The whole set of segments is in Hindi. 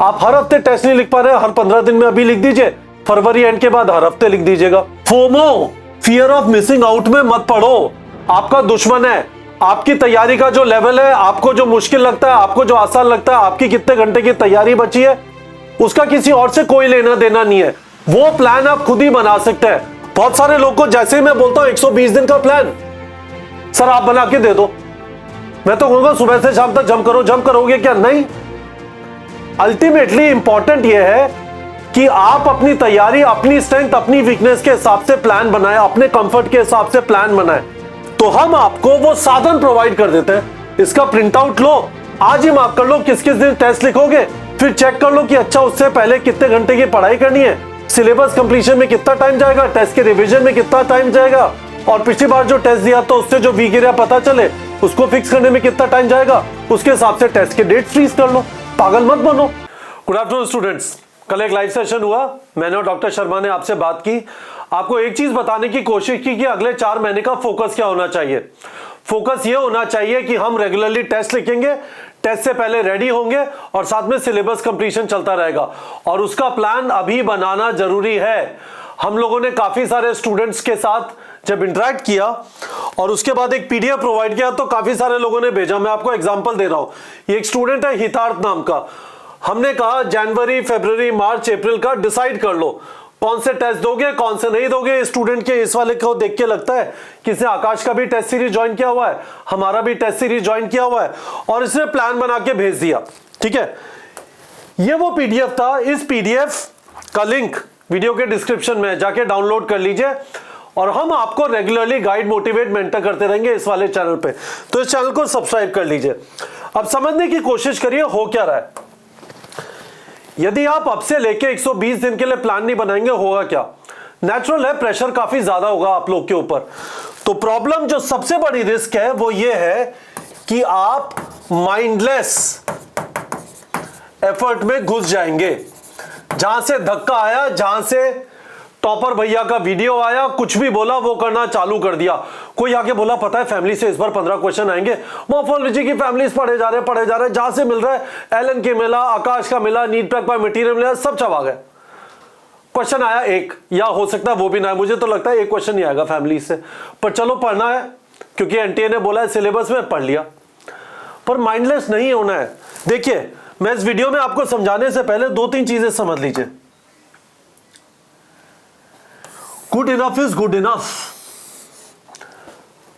आप हर हफ्ते टेस्ट नहीं लिख पा रहे, हर 15 दिन में अभी लिख दीजिए, फरवरी एंड के बाद हर हफ्ते लिख दीजिएगा। FOMO, fear of missing out में मत पढ़ो, आपका दुश्मन है। आपकी तैयारी का जो लेवल है, आपको जो मुश्किल लगता है, आपको जो आसान लगता है, आपकी कितने घंटे की तैयारी बची है, उसका किसी और से कोई लेना देना नहीं है। वो प्लान आप खुद ही बना सकते हैं। बहुत सारे लोग को जैसे ही मैं बोलता हूं 120 दिन का प्लान, सर आप बना के दे दो, मैं तो कहूंगा सुबह से शाम तक जम करो। जम करोगे क्या? नहीं। अल्टीमेटली इंपॉर्टेंट यह है कि आप अपनी तैयारी, अपनी स्ट्रेंथ, अपनी वीकनेस के हिसाब से प्लान बनाएं, अपने कंफर्ट के हिसाब से प्लान बनाएं। तो हम आपको वो साधन प्रोवाइड कर देते हैं। इसका प्रिंट आउट लो, आज ही मार्क कर लो किस किस दिन टेस्ट लिखोगे, फिर चेक कर लो कि अच्छा उससे पहले कितने घंटे की पढ़ाई करनी है, सिलेबस कंप्लीशन में कितना टाइम जाएगा, टेस्ट के रिवीजन में कितना टाइम जाएगा, और पिछली बार जो टेस्ट दिया तो उससे जो वीक एरिया पता चले उसको फिक्स करने में कितना टाइम जाएगा, उसके हिसाब से टेस्ट के डेट फ्रीज कर लो। पागल मत बनो। गुड आफ्टरनून स्टूडेंट्स, कल एक लाइव सेशन हुआ, मैंने और डॉक्टर शर्मा ने आपसे बात की। आपको एक चीज बताने की कोशिश की कि अगले 4 महीने का फोकस क्या होना चाहिए। फोकस ये होना चाहिए कि हम रेगुलरली टेस्ट लिखेंगे, टेस्ट से पहले रेडी होंगे और साथ में सिलेबस कंप्लीशन चलता रहेगा, और उसका प्लान अभी बनाना जरूरी है। हम लोगों ने काफी सारे स्टूडेंट्स के साथ जब इंटरेक्ट किया और उसके बाद एक पीडीएफ प्रोवाइड किया तो काफी सारे लोगों ने भेजा। मैं आपको एग्जांपल दे रहा हूं, ये एक स्टूडेंट है हितार्थ नाम का। हमने कहा जनवरी, फरवरी, मार्च, अप्रैल का डिसाइड कर लो कौन से टेस्ट दोगे, कौन से नहीं दोगे। स्टूडेंट के इस वाले को देख के लगता है कि इसने आकाश का भी टेस्ट सीरीज ज्वाइन किया हुआ है, हमारा भी टेस्ट सीरीज ज्वाइन किया हुआ है, और इसने प्लान बना के भेज दिया। ठीक है, ये वो पीडीएफ था। इस पीडीएफ का लिंक वीडियो के डिस्क्रिप्शन में, जाके डाउनलोड कर लीजिए। और हम आपको रेगुलरली गाइड, मोटिवेट, मेंटर करते रहेंगे इस वाले चैनल पे, तो इस चैनल को सब्सक्राइब कर लीजिए। अब समझने की कोशिश करिए हो क्या रहा है। यदि आप अब से लेके 120 दिन के लिए प्लान नहीं बनाएंगे, होगा क्या? नेचुरल है, प्रेशर काफी ज्यादा होगा आप लोग के ऊपर। तो प्रॉब्लम, जो सबसे बड़ी रिस्क है वो ये है कि आप माइंडलेस एफर्ट में घुस जाएंगे। जहां से धक्का आया, जहां से टॉपर भैया का वीडियो आया, कुछ भी बोला वो करना चालू कर दिया। कोई आके बोला पता है फैमिली से इस बार 15 क्वेश्चन आएंगे, मोफोलॉजी की फैमिलीज पढ़े जा रहे, जहां से मिल रहा है एलन के मिला, आकाश का मिला, नीट पैक बाय मटेरियल मिला, सब चबा गए। क्वेश्चन आया एक, या हो सकता है वो भी ना आए, मुझे तो लगता है एक क्वेश्चन नहीं आएगा फैमिली से, पर चलो पढ़ना है क्योंकि एनटीए ने बोला है सिलेबस में, पढ़ लिया। पर माइंडलेस नहीं होना है। देखिए, मैं इस वीडियो में आपको समझाने से पहले 2-3 चीजें समझ लीजिए। Good enough is good enough.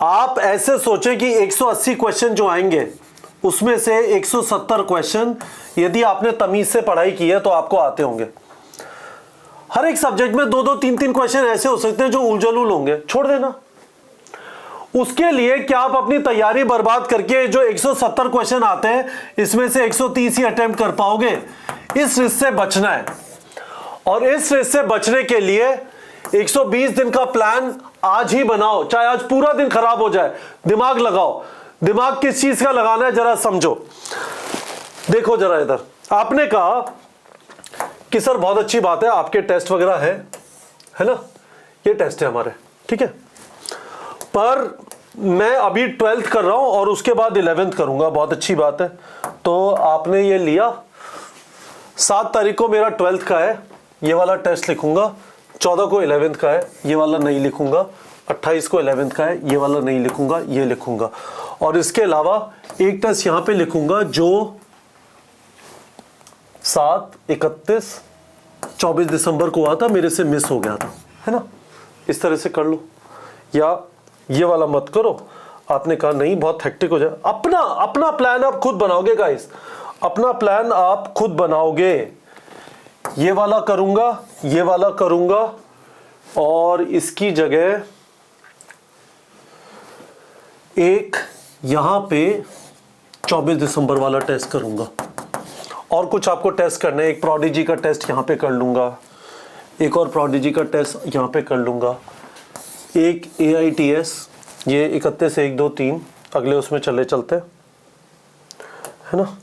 आप ऐसे सोचें कि 180 क्वेश्चन जो आएंगे उसमें से 170 क्वेश्चन यदि आपने तमीज से पढ़ाई की है तो आपको आते होंगे। हर एक सब्जेक्ट में 2-2, 3-3 क्वेश्चन ऐसे हो सकते हैं जो उलझुल होंगे, छोड़ देना। उसके लिए क्या आप अपनी तैयारी बर्बाद करके जो 170 क्वेश्चन आते हैं इसमें से 130 ही अटेम्प्ट कर पाओगे? इस रिस्क से बचना है, और इस रिस्क से बचने के लिए 120 दिन का प्लान आज ही बनाओ, चाहे आज पूरा दिन खराब हो जाए। दिमाग लगाओ। दिमाग किस चीज का लगाना है जरा समझो। देखो जरा इधर, आपने कहा कि सर बहुत अच्छी बात है आपके टेस्ट वगैरह है ना, ये टेस्ट है हमारे, ठीक है, पर मैं अभी 12th कर रहा हूं और उसके बाद 11th करूंगा। बहुत अच्छी बात है। तो आपने ये लिया, 7 तारीख को मेरा 12th का है, ये वाला टेस्ट लिखूंगा। 14 को 11th का है, ये वाला नहीं लिखूंगा। 28 को 11th का है, ये वाला नहीं लिखूंगा, ये लिखूंगा। और इसके अलावा एक टेस्ट यहां पे लिखूंगा जो 7, 31, 24 दिसंबर को हुआ था, मेरे से मिस हो गया था, है ना। इस तरह से कर लो, या ये वाला मत करो। आपने कहा नहीं बहुत हेक्टिक हो जाए, अपना प्लान आप खुद बनाओगे गाइस, अपना प्लान आप खुद बनाओगे। ये वाला करूंगा, ये वाला करूंगा, और इसकी जगह एक यहां पे 24 दिसंबर वाला टेस्ट करूंगा। और कुछ आपको टेस्ट करना है, एक प्रोडिजी का टेस्ट यहां पे कर लूंगा, एक और प्रोडिजी का टेस्ट यहां पे कर लूंगा, एक AITS, ये 31, 1, 2, 3 अगले उसमें चलते है ना।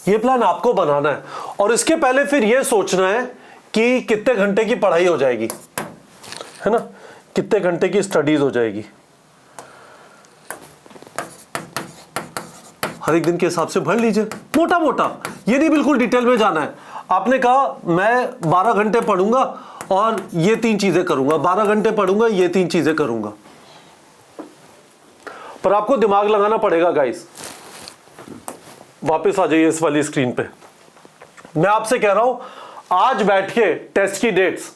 ये प्लान आपको बनाना है, और इसके पहले फिर ये सोचना है कि कितने घंटे की पढ़ाई हो जाएगी, है ना, कितने घंटे की स्टडीज हो जाएगी। हर एक दिन के हिसाब से भर लीजिए मोटा मोटा। ये नहीं बिल्कुल डिटेल में जाना है। आपने कहा मैं 12 घंटे पढ़ूंगा और ये 3 चीजें करूंगा, 12 घंटे पढ़ूंगा, ये 3 चीजें करूंगा, पर आपको दिमाग लगाना पड़ेगा गाइस। वापस आ जाइए इस वाली स्क्रीन पे। मैं आपसे कह रहा हूं आज बैठ के टेस्ट की डेट्स,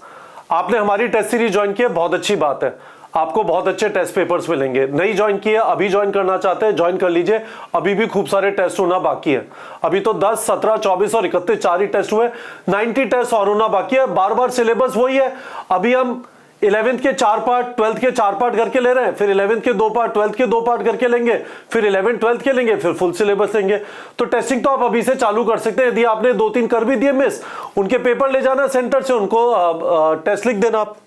आपने हमारी टेस्ट सीरीज ज्वाइन की है, बहुत अच्छी बात है, आपको बहुत अच्छे टेस्ट पेपर्स मिलेंगे। नहीं ज्वाइन किए, अभी ज्वाइन करना चाहते हैं ज्वाइन कर लीजिए, अभी भी खूब सारे टेस्ट होना बाकी है। अभी तो 10, 17, 24 और 31 4 ही टेस्ट हुए, 90 टेस्ट और होना बाकी है। बार बार सिलेबस वही है। अभी हम 11th के 4 पार्ट, 12th के 4 पार्ट करके ले रहे हैं, फिर 11th के 2 पार्ट, 12th के 2 पार्ट करके लेंगे, फिर 11th 12th के लेंगे, फिर फुल सिलेबस लेंगे। तो टेस्टिंग तो आप अभी से चालू कर सकते हैं। यदि आपने 2-3 कर भी दिए मिस, उनके पेपर ले जाना सेंटर से, उनको टेस्ट लिख देना आप।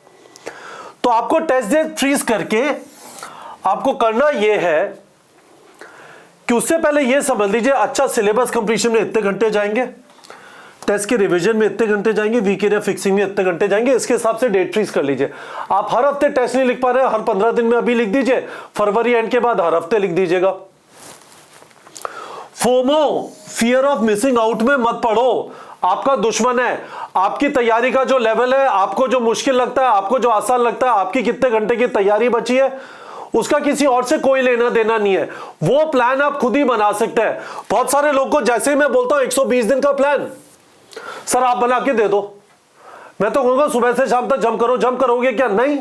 तो आपको टेस्ट डेट फ्रीज करके आपको करना यह है कि उससे पहले यह समझ लीजिए अच्छा सिलेबस कंप्लीशन में इतने घंटे जाएंगे, टेस्ट के रिवीजन में इतने घंटे जाएंगे, वीक एरिया फिक्सिंग में इतने घंटे जाएंगे, इसके हिसाब से डेट फ्रीज कर लीजिए। आप हर हफ्ते टेस्ट नहीं लिख पा रहे, हर 15 दिन में अभी लिख दीजिए, फरवरी एंड के बाद हर हफ्ते लिख दीजिएगा। FOMO, fear of missing out में मत पढ़ो, आपका दुश्मन है। आपकी तैयारी का जो लेवल है, आपको जो मुश्किल लगता है, आपको जो आसान लगता है, आपकी कितने घंटे की तैयारी बची है, उसका किसी और से कोई लेना देना नहीं है। वो प्लान आप खुद ही बना सकते हैं। बहुत सारे लोग को जैसे ही मैं बोलता हूं 120 दिन का प्लान सर आप बना के दे दो, मैं तो कहूंगा सुबह से शाम तक जम करो। जम करोगे क्या? नहीं।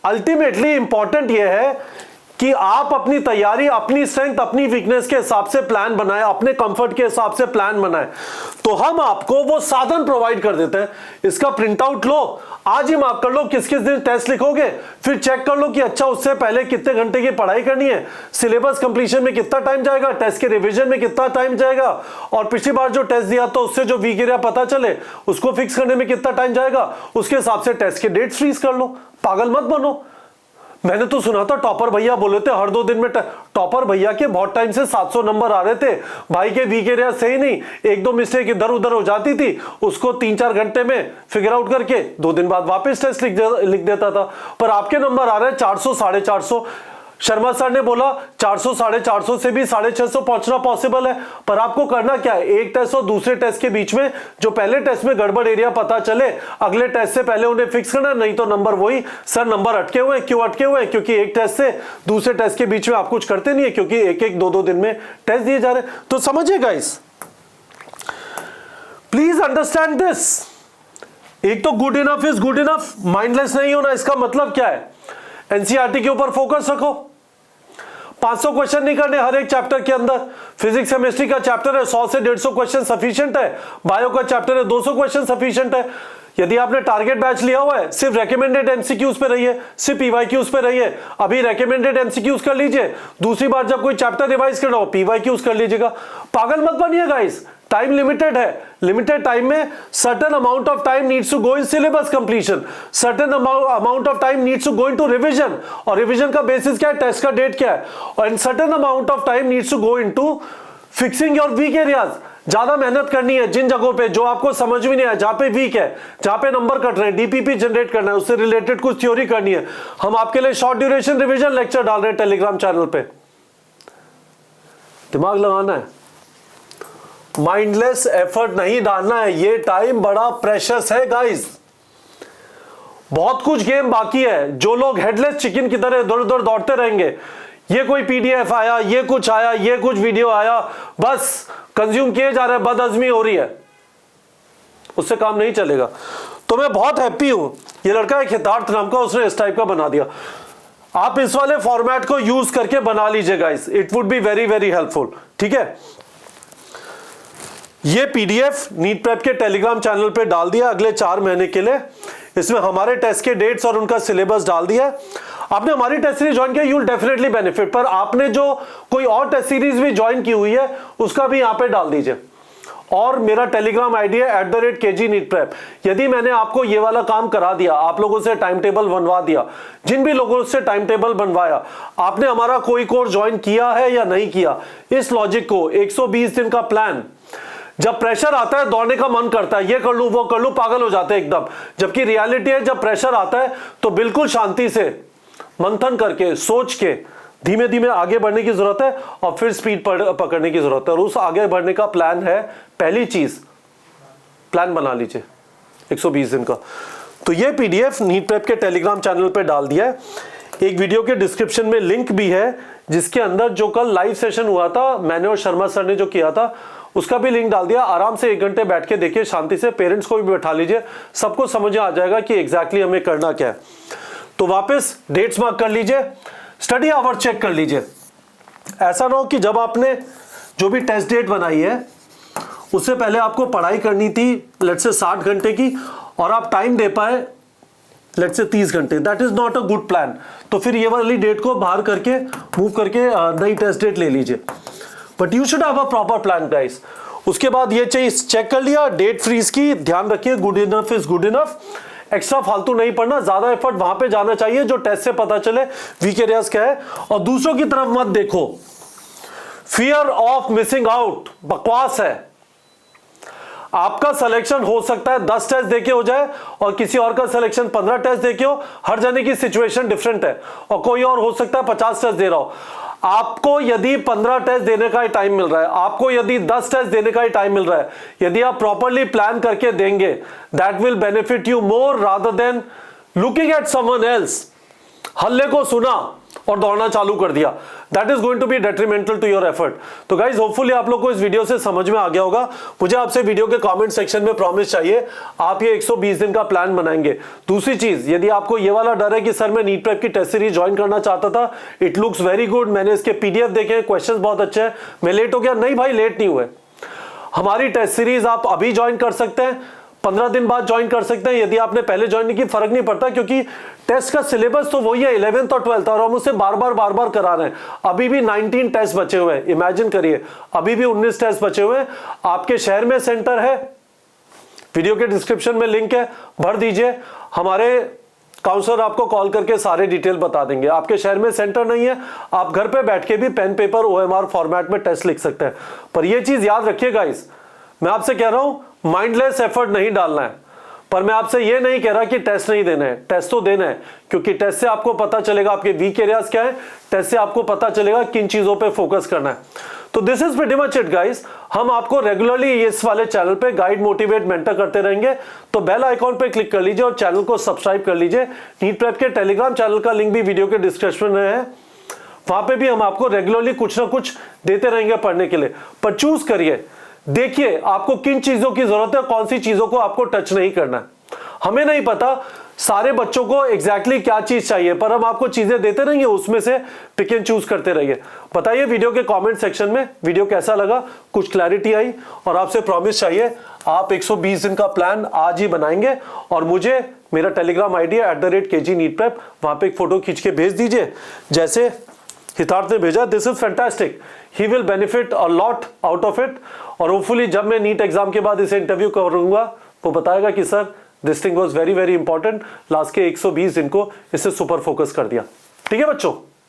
अल्टीमेटली इंपॉर्टेंट यह है कि आप अपनी तैयारी, अपनी स्ट्रेंथ, अपनी वीकनेस के हिसाब से प्लान बनाएं, अपने कंफर्ट के हिसाब से प्लान बनाएं। तो हम आपको वो साधन प्रोवाइड कर देते हैं। इसका प्रिंट आउट लो, आज ही मार्क कर लो किस किस दिन टेस्ट लिखोगे, फिर चेक कर लो कि अच्छा उससे पहले कितने घंटे की पढ़ाई करनी है, सिलेबस कंप्लीशन में कितना टाइम जाएगा, टेस्ट के रिवीजन में कितना टाइम जाएगा, और पिछली बार जो टेस्ट दिया तो उससे जो वीक एरिया पता चले उसको फिक्स करने में कितना टाइम जाएगा, उसके हिसाब से टेस्ट के डेट फ्रीज कर लो। पागल मत बनो। मैंने तो सुना था टॉपर भैया बोले थे हर 2 दिन में टॉपर भैया के बहुत टाइम से 700 नंबर आ रहे थे। भाई के वीक एरिया से ही नहीं, 1-2 मिस्टेक इधर उधर हो जाती थी, उसको 3-4 घंटे में फिगर आउट करके 2 दिन बाद वापस टेस्ट लिख देता था। पर आपके नंबर आ रहे हैं 400, 450। शर्मा सर ने बोला 400, 450 से भी 650 पहुंचना पॉसिबल है। पर आपको करना क्या है, एक टेस्ट और दूसरे टेस्ट के बीच में जो पहले टेस्ट में गड़बड़ एरिया पता चले, अगले टेस्ट से पहले उन्हें फिक्स करना। नहीं तो नंबर वही, सर नंबर अटके हुए, क्यों अटके हुए? क्योंकि एक टेस्ट से दूसरे टेस्ट के बीच में आप कुछ करते नहीं है, क्योंकि 1-1, 2-2 दिन में टेस्ट दिए जा रहे हैं। तो समझिए गाइस, प्लीज अंडरस्टैंड दिस। एक तो good enough is good enough, mindless नहीं होना। इसका मतलब क्या है? एनसीईआरटी के ऊपर फोकस रखो। 500 क्वेश्चन नहीं करने हर एक चैप्टर के अंदर। फिजिक्स केमिस्ट्री का चैप्टर है, 100 से 150 क्वेश्चन सफिशिएंट है। बायो का चैप्टर है, 200 क्वेश्चन सफिशिएंट है। यदि आपने टारगेट बैच लिया हुआ है, सिर्फ रेकमेंडेड एमसीक्यूज पे रहिए, सिर्फ पीवाईक्यूज पे रहिए। अभी रेकमेंडेड एमसीक्यूज कर लीजिए, दूसरी बार जब कोई चैप्टर रिवाइज करना हो पीवाईक्यूज कर लीजिएगा। पागल मत बनिए गाइस, टाइम लिमिटेड है। लिमिटेड टाइम में certain amount of time needs to go in syllabus completion, certain amount of time needs to go into revision, और रिवीजन का बेसिस क्या है? टेस्ट का डेट क्या है। और certain amount of time needs to go into fixing your weak areas. ज्यादा मेहनत करनी है जिन जगहों पे जो आपको समझ में नहीं आया, जहां पे वीक है, जहां पे नंबर कट रहे हैं, डीपीपी जनरेट करना है, उससे रिलेटेड कुछ थ्योरी करनी है। हम आपके लिए शॉर्ट ड्यूरेशन रिवीजन लेक्चर डाल रहे हैं टेलीग्राम चैनल पे। दिमाग लगाना है, माइंडलेस एफर्ट नहीं डालना है। ये टाइम बड़ा प्रेशियस है गाइस, बहुत कुछ गेम बाकी है। जो लोग हेडलेस चिकन की तरह इधर उधर दौड़ते रहेंगे, ये कोई पीडीएफ आया, ये कुछ आया, ये कुछ वीडियो आया, बस कंज्यूम किए जा रहे हैं, बदहजमी हो रही है, उससे काम नहीं चलेगा। तो मैं बहुत हैप्पी हूं, ये लड़का एक हितार्थ नाम का, उसने इस टाइप का बना दिया। आप इस वाले फॉर्मेट को यूज करके बना लीजिए guys, it would be very very helpful. ठीक है, ये पीडीएफ नीट प्रेप के टेलीग्राम चैनल पे डाल दिया अगले 4 महीने के लिए। इसमें हमारे टेस्ट के डेट्स और उनका सिलेबस डाल दिया। आपने हमारी टेस्ट सीरीज ज्वाइन किया, यू विल डेफिनेटली बेनिफिट। पर आपने जो कोई और टेस्ट सीरीज भी ज्वाइन की हुई है, उसका भी यहां पे डाल दीजिए। और मेरा टेलीग्राम आईडी है @KG नीट प्रेप। यदि मैंने आपको ये वाला काम करा दिया, आप लोगों से टाइम टेबल बनवा दिया, जिन भी लोगों से टाइम टेबल बनवाया, आपने हमारा कोई कोर्स ज्वाइन किया है या नहीं किया, इस लॉजिक को 120 दिन का प्लान, जब प्रेशर आता है दौड़ने का मन करता है, ये कर लूं वो कर लूं, पागल हो जाते हैं एकदम। जबकि रियलिटी है, जब प्रेशर आता है तो बिल्कुल शांति से मंथन करके, सोच के, धीमे धीमे आगे बढ़ने की जरूरत है और फिर स्पीड पकड़ने की जरूरत है, और उस आगे बढ़ने का प्लान है, पहली चीज प्लान बना लीजिए 120 दिन का। तो ये पीडीएफ नीट प्रेप के टेलीग्राम चैनल पे डाल दिया है, एक वीडियो के डिस्क्रिप्शन में लिंक भी है जिसके अंदर जो कल लाइव सेशन हुआ था मैंने और शर्मा सर ने जो किया था उसका भी लिंक डाल दिया। आराम से 1 घंटे बैठ के देखिए, शांति से, पेरेंट्स को भी बैठा लीजिए, सबको समझ में आ जाएगा कि एग्जैक्टली हमें करना क्या है। तो वापस डेट्स मार्क कर लीजिए, स्टडी आवर चेक कर लीजिए। ऐसा ना हो कि जब आपने जो भी टेस्ट डेट बनाई है उससे पहले आपको पढ़ाई करनी थी लेट्स से 60 घंटे की और आप टाइम दे पाए लेट्स से 30 घंटे, that is not a good plan. तो फिर ये वाली डेट को बाहर करके मूव करके नई टेस्ट डेट ले लीजिए, but you should have a proper plan guys. उसके बाद ये चीज चेक कर लिया, डेट फ्रीज की ध्यान रखिए, good enough is good enough. Extra फालतू नहीं पढ़ना, ज्यादा एफर्ट वहां पे जाना चाहिए जो टेस्ट से पता चले वीक एरियाज क्या है, और दूसरों की तरफ मत देखो। फियर ऑफ मिसिंग आउट बकवास है। आपका सिलेक्शन हो सकता है 10 टेस्ट देके हो जाए और किसी और का सिलेक्शन 15 टेस्ट देके हो, हर जने की सिचुएशन डिफरेंट है, और कोई और हो सकता है 50 टेस्ट दे रहा हो। आपको यदि 15 टेस्ट देने का ही टाइम मिल रहा है, आपको यदि 10 टेस्ट देने का ही टाइम मिल रहा है, यदि आप प्रॉपरली प्लान करके देंगे, that will benefit you more rather than looking at someone else. हल्ले को सुना और दौड़ना चालू कर दिया, that is going to be detrimental to your effort. तो गाइज होपफुली आप लोग को इस वीडियो से समझ में आ गया होगा। मुझे आपसे वीडियो के कमेंट सेक्शन में प्रॉमिस चाहिए आप ये 120 दिन का प्लान बनाएंगे। दूसरी चीज, यदि आपको ये वाला डर है कि सर मैं नीट प्रेप की टेस्ट सीरीज ज्वाइन करना चाहता था, इट लुक्स वेरी गुड, मैंने इसके पीडीएफ देखे, क्वेश्चंस बहुत अच्छे हैं, मैं लेट हो गया, नहीं भाई लेट नहीं हुए। हमारी टेस्ट सीरीज आप अभी ज्वाइन कर सकते हैं, 15 दिन बाद ज्वाइन कर सकते हैं। यदि आपने पहले ज्वाइन नहीं की फर्क नहीं पड़ता, क्योंकि टेस्ट का सिलेबस तो वही है 11th और 12th, और हम उसे बार बार करा रहे हैं। अभी भी 19 टेस्ट बचे हुए हैं, इमेजिन करिए, अभी भी 19 टेस्ट बचे हुए हैं। आपके शहर में सेंटर है, वीडियो के डिस्क्रिप्शन में लिंक है, भर दीजिए, हमारे काउंसलर आपको कॉल करके सारे डिटेल बता देंगे। आपके शहर में सेंटर नहीं है, आप घर पे बैठ के भी पेन पेपर OMR फॉर्मेट में टेस्ट लिख सकते हैं। पर यह चीज याद रखिएगा, मैं आपसे कह रहा हूं माइंडलेस एफर्ट नहीं डालना है, पर मैं आपसे यह नहीं कह रहा कि टेस्ट नहीं देना है, टेस्ट तो देना है, क्योंकि टेस्ट से आपको पता चलेगा आपके वीक एरियाज क्या है, टेस्ट से आपको पता चलेगा किन चीजों पे फोकस करना है। तो this is pretty much it guys. हम आपको रेगुलरली इस वाले चैनल पे गाइड, मोटिवेट, मेंटर करते रहेंगे। तो बेल आइकॉन पे क्लिक कर लीजिए और चैनल को सब्सक्राइब कर लीजिए। नीट प्रेप के टेलीग्राम चैनल का लिंक भी वीडियो के डिस्क्रिप्शन में है, वहां पे भी हम आपको रेगुलरली कुछ ना कुछ देते रहेंगे पढ़ने के लिए। पर चूज करिए, देखिए आपको किन चीजों की जरूरत है, कौन सी चीजों को आपको टच नहीं करना है। हमें नहीं पता सारे बच्चों को एग्जैक्टली क्या चीज चाहिए, पर हम आपको चीजें देते रहेंगे, उसमें से पिक एंड चूज करते रहिए। बताइए वीडियो के कमेंट सेक्शन में वीडियो कैसा लगा, कुछ क्लैरिटी आई, और आपसे प्रॉमिस चाहिए आप 120 दिन का प्लान आज ही बनाएंगे, और मुझे मेरा टेलीग्राम आईडी है @KG-NEETPrep, वहां पे एक फोटो खींच के भेज दीजिए जैसे हितार्थ ने भेजा। This is fantastic, he will benefit a lot out of it, और होपफुली जब मैं नीट एग्जाम के बाद इसे इंटरव्यू करूंगा वो बताएगा कि sir this thing was very very important, last के 120 दिन को इससे सुपर फोकस कर दिया। ठीक है बच्चों।